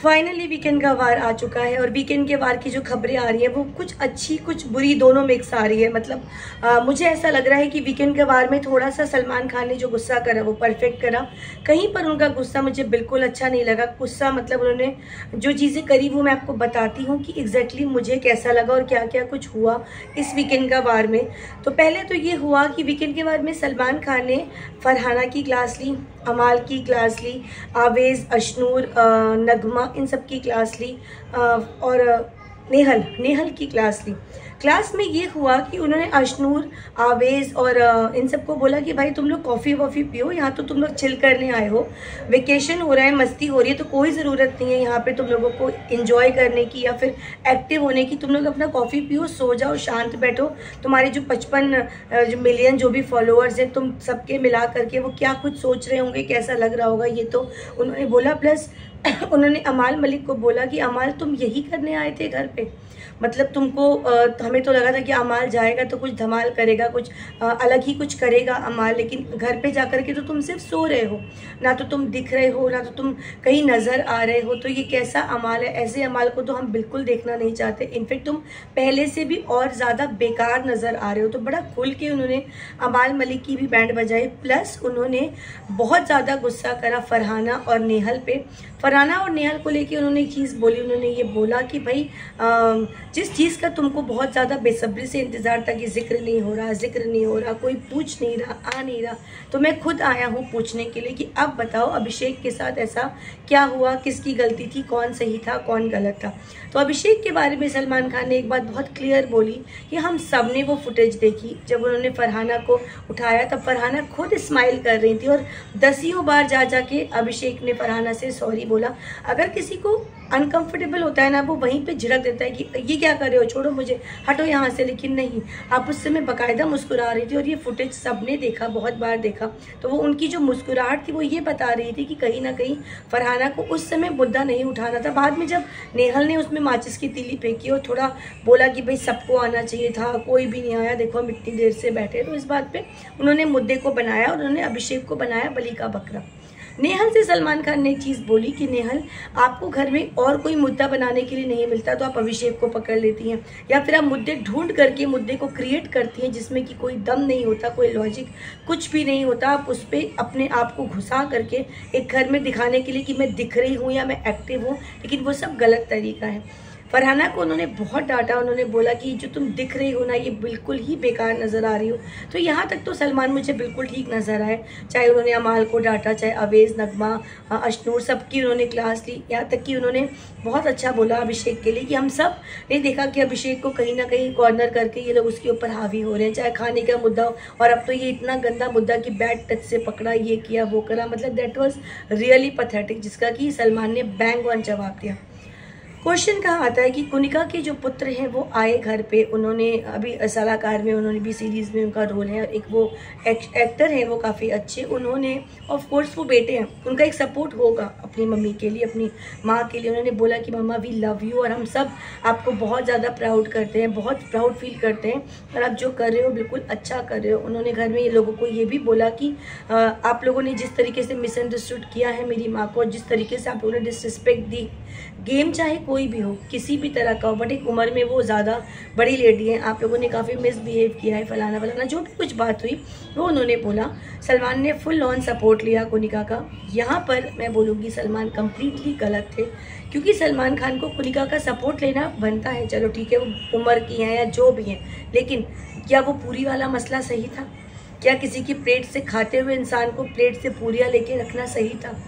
Finally weekend का वार आ चुका है और वीकेंड के वार की जो खबरें आ रही है वो कुछ अच्छी कुछ बुरी दोनों मिक्स आ रही है। मतलब मुझे ऐसा लग रहा है कि वीकेंड के वार में थोड़ा सा सलमान खान ने जो गुस्सा करा वो परफेक्ट करा। कहीं पर उनका गुस्सा मुझे बिल्कुल अच्छा नहीं लगा। गुस्सा मतलब उन्होंने जो चीज़ें करी वो मैं आपको बताती हूँ कि एग्जैक्टली मुझे कैसा लगा और क्या क्या कुछ हुआ इस वीकेंड का वार में। तो पहले तो ये हुआ कि वीकेंड के वार में सलमान खान ने फरहाना की क्लास ली, अमाल की क्लास ली, आवेज़, अशनूर, नगमा, इन सब की क्लास ली और नेहल की क्लास ली। क्लास में ये हुआ कि उन्होंने अशनूर, आवेज़ और इन सबको बोला कि भाई तुम लोग कॉफ़ी वॉफ़ी पियो, यहाँ तो तुम लोग चिल करने आए हो, वेकेशन हो रहा है, मस्ती हो रही है, तो कोई ज़रूरत नहीं है यहाँ पे तुम लोगों को एंजॉय करने की या फिर एक्टिव होने की। तुम लोग अपना कॉफ़ी पियो, सो जाओ, शांत बैठो। तुम्हारे जो 55 मिलियन जो भी फॉलोअर्स हैं तुम सबके मिला करके वो क्या कुछ सोच रहे होंगे, कैसा लग रहा होगा, ये तो उन्होंने बोला। प्लस उन्होंने अमाल मलिक को बोला कि अमाल तुम यही करने आए थे घर पे? मतलब तुमको हमें तो लगा था कि अमाल जाएगा तो कुछ धमाल करेगा, कुछ अलग ही कुछ करेगा अमाल, लेकिन घर पे जाकर के तो तुम सिर्फ सो रहे हो, ना तो तुम दिख रहे हो, ना तो तुम कहीं नज़र आ रहे हो। तो ये कैसा अमाल है? ऐसे अमाल को तो हम बिल्कुल देखना नहीं चाहते। इनफेक्ट तुम पहले से भी और ज़्यादा बेकार नज़र आ रहे हो। तो बड़ा खुल के उन्होंने अमाल मलिक की भी बैंड बजाई। प्लस उन्होंने बहुत ज़्यादा गुस्सा करा फरहाना और नेहल पे। फरहाना और नेहल को लेके उन्होंने एक चीज़ बोली। उन्होंने ये बोला कि भाई जिस चीज़ का तुमको बहुत ज़्यादा बेसब्री से इंतज़ार था कि जिक्र नहीं हो रहा, कोई पूछ नहीं रहा, आ नहीं रहा, तो मैं खुद आया हूँ पूछने के लिए कि अब बताओ अभिषेक के साथ ऐसा क्या हुआ, किसकी गलती थी, कौन सही था, कौन गलत था। तो अभिषेक के बारे में सलमान खान ने एक बात बहुत क्लियर बोली कि हम सब ने वो फुटेज देखी। जब उन्होंने फरहाना को उठाया तब फरहाना खुद स्माइल कर रही थी और दसियों बार जा के अभिषेक ने फरहाना से सॉरी बोला। अगर किसी को अनकंफर्टेबल होता है ना, वो वहीं पे झिड़क देता है कि ये क्या कर रहे हो, छोड़ो मुझे, हटो यहाँ से। लेकिन नहीं, आप उस समय बाकायदा मुस्कुरा रही थी और ये फुटेज सबने देखा, बहुत बार देखा। तो वो उनकी जो मुस्कुराहट थी वो ये बता रही थी कि कहीं ना कहीं फरहाना को उस समय मुद्दा नहीं उठाना था। बाद में जब नेहल ने उसमें माचिस की तीली फेंकी और थोड़ा बोला कि भाई सबको आना चाहिए था, कोई भी नहीं आया, देखो हम इतनी देर से बैठे, तो इस बात पे उन्होंने मुद्दे को बनाया और उन्होंने अभिषेक को बनाया बलि का बकरा। नेहल से सलमान खान ने एक चीज़ बोली कि नेहल, आपको घर में और कोई मुद्दा बनाने के लिए नहीं मिलता तो आप अभिषेक को पकड़ लेती हैं, या फिर आप मुद्दे ढूंढ करके मुद्दे को क्रिएट करती हैं जिसमें कि कोई दम नहीं होता, कोई लॉजिक कुछ भी नहीं होता। आप उस पर अपने आप को घुसा करके एक घर में दिखाने के लिए कि मैं दिख रही हूँ या मैं एक्टिव हूँ, लेकिन वो सब गलत तरीका है। फरहाना को उन्होंने बहुत डांटा। उन्होंने बोला कि जो तुम दिख रही हो ना, ये बिल्कुल ही बेकार नज़र आ रही हो। तो यहाँ तक तो सलमान मुझे बिल्कुल ठीक नज़र आए, चाहे उन्होंने अमाल को डांटा, चाहे अवेज़, नगमा, अशनूर, सबकी उन्होंने क्लास ली। यहाँ तक कि उन्होंने बहुत अच्छा बोला अभिषेक के लिए कि हम सब ने देखा कि अभिषेक को कहीं ना कहीं कॉर्नर करके ये लोग उसके ऊपर हावी हो रहे हैं, चाहे खाने का मुद्दा हो, और अब तो ये इतना गंदा मुद्दा कि बैड टच से पकड़ा, ये किया, वो करा। मतलब दैट वॉज रियली पैथेटिक, जिसका कि सलमान ने बैंग ऑन जवाब दिया। क्वेश्चन कहाँ आता है कि कुनिका के जो पुत्र हैं वो आए घर पे। उन्होंने अभी सलाहकार में, उन्होंने भी सीरीज़ में उनका रोल है, एक वो एक्टर हैं, वो काफ़ी अच्छे। उन्होंने ऑफ कोर्स वो बेटे हैं, उनका एक सपोर्ट होगा अपनी मम्मी के लिए, अपनी माँ के लिए। उन्होंने बोला कि मम्मा वी लव यू और हम सब आपको बहुत ज़्यादा प्राउड करते हैं, बहुत प्राउड फील करते हैं, और आप जो कर रहे हो बिल्कुल अच्छा कर रहे हो। उन्होंने घर में ये लोगों को ये भी बोला कि आप लोगों ने जिस तरीके से मिसअंडरस्टूड किया है मेरी माँ को, और जिस तरीके से आप लोगों ने डिसरिस्पेक्ट दी, गेम चाहे कोई भी हो, किसी भी तरह का हो, बट एक उम्र में वो ज़्यादा बड़ी लेडी हैं, आप लोगों ने काफ़ी मिसबिहेव किया है, फलाना फलाना जो भी कुछ बात हुई वो उन्होंने बोला। सलमान ने फुल ऑन सपोर्ट लिया कुनिका का। यहाँ पर मैं बोलूँगी सलमान कम्प्लीटली गलत थे, क्योंकि सलमान खान को कुनिका का सपोर्ट लेना बनता है। चलो ठीक है, वो उम्र की हैं या जो भी हैं, लेकिन क्या वो पूरी वाला मसला सही था? क्या किसी की प्लेट से खाते हुए इंसान को प्लेट से पूरियाँ लेके रखना सही था?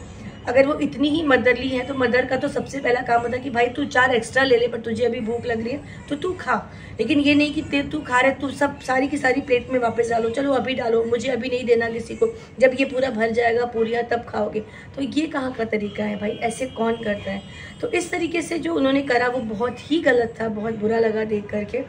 अगर वो इतनी ही मदरली है तो मदर का तो सबसे पहला काम होता है कि भाई तू 4 एक्स्ट्रा ले ले, पर तुझे अभी भूख लग रही है तो तू खा। लेकिन ये नहीं कि तू खा रहे तू सब सारी की सारी प्लेट में वापस डालो, चलो अभी डालो, मुझे अभी नहीं देना किसी को, जब ये पूरा भर जाएगा पूरियाँ तब खाओगे। तो ये कहाँ का तरीका है भाई? ऐसे कौन करता है? तो इस तरीके से जो उन्होंने करा वो बहुत ही गलत था, बहुत बुरा लगा देख करके।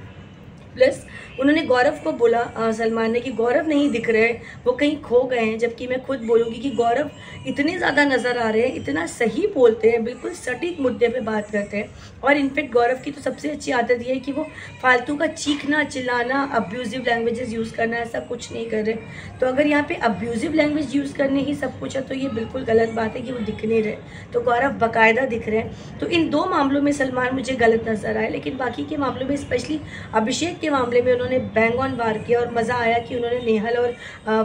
प्लस उन्होंने गौरव को बोला, सलमान ने, कि गौरव नहीं दिख रहे, वो कहीं खो गए हैं। जबकि मैं खुद बोलूँगी कि गौरव इतने ज़्यादा नज़र आ रहे हैं, इतना सही बोलते हैं, बिल्कुल सटीक मुद्दे पे बात करते हैं। और इनफैक्ट गौरव की तो सबसे अच्छी आदत ये है कि वो फालतू का चीखना, चिल्लाना, अब्यूजिव लैंग्वेजेस यूज़ करना, ऐसा कुछ नहीं कर रहे। तो अगर यहाँ पे अब्यूजिव लैंग्वेज यूज़ करने ही सब कुछ है तो ये बिल्कुल गलत बात है कि वो दिख नहीं रहे। तो गौरव बाकायदा दिख रहे हैं। तो इन 2 मामलों में सलमान मुझे गलत नजर आए, लेकिन बाकी के मामलों में, स्पेशली अभिषेक के मामले में, उन्होंने बैंग ऑन वार किया और मज़ा आया कि उन्होंने नेहल और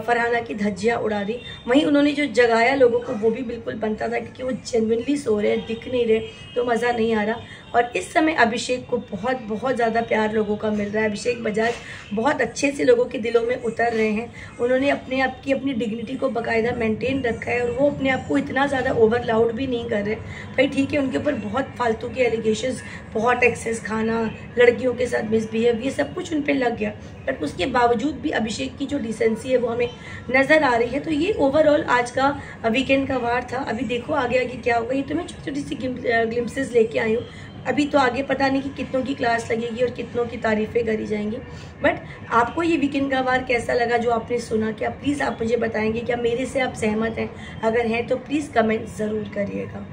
फरहाना की धज्जियाँ उड़ा दी। वहीं उन्होंने जो जगाया लोगों को वो भी बिल्कुल बनता था, क्योंकि वो जेन्युइनली सो रहे हैं, दिख नहीं रहे, तो मज़ा नहीं आ रहा। और इस समय अभिषेक को बहुत ज़्यादा प्यार लोगों का मिल रहा है। अभिषेक बजाज बहुत अच्छे से लोगों के दिलों में उतर रहे हैं। उन्होंने अपने आप की, अपनी डिग्निटी को बाकायदा मेंटेन रखा है और वो अपने आप को इतना ज़्यादा ओवर लाउड भी नहीं कर रहे। भाई ठीक है, उनके ऊपर बहुत फालतू के एलिगेशंस, बहुत एक्सेस खाना, लड़कियों के साथ मिसबिहेव, ये सब कुछ उन पर लग गया, बट उसके बावजूद भी अभिषेक की जो डिसेंसी है वो हमें नज़र आ रही है। तो ये ओवरऑल आज का वीकेंड का वार था। अभी देखो आगे आगे क्या होगा। ये तो मैं छोटी छोटी सी ग्लिम्पसेस लेके आई हूँ। अभी तो आगे पता नहीं कि कितनों की क्लास लगेगी और कितनों की तारीफ़ें करी जाएंगी। बट आपको ये वीकेंड का वार कैसा लगा जो आपने सुना? क्या प्लीज़ आप मुझे बताएंगे? क्या मेरे से आप सहमत हैं? अगर हैं तो प्लीज़ कमेंट ज़रूर करिएगा।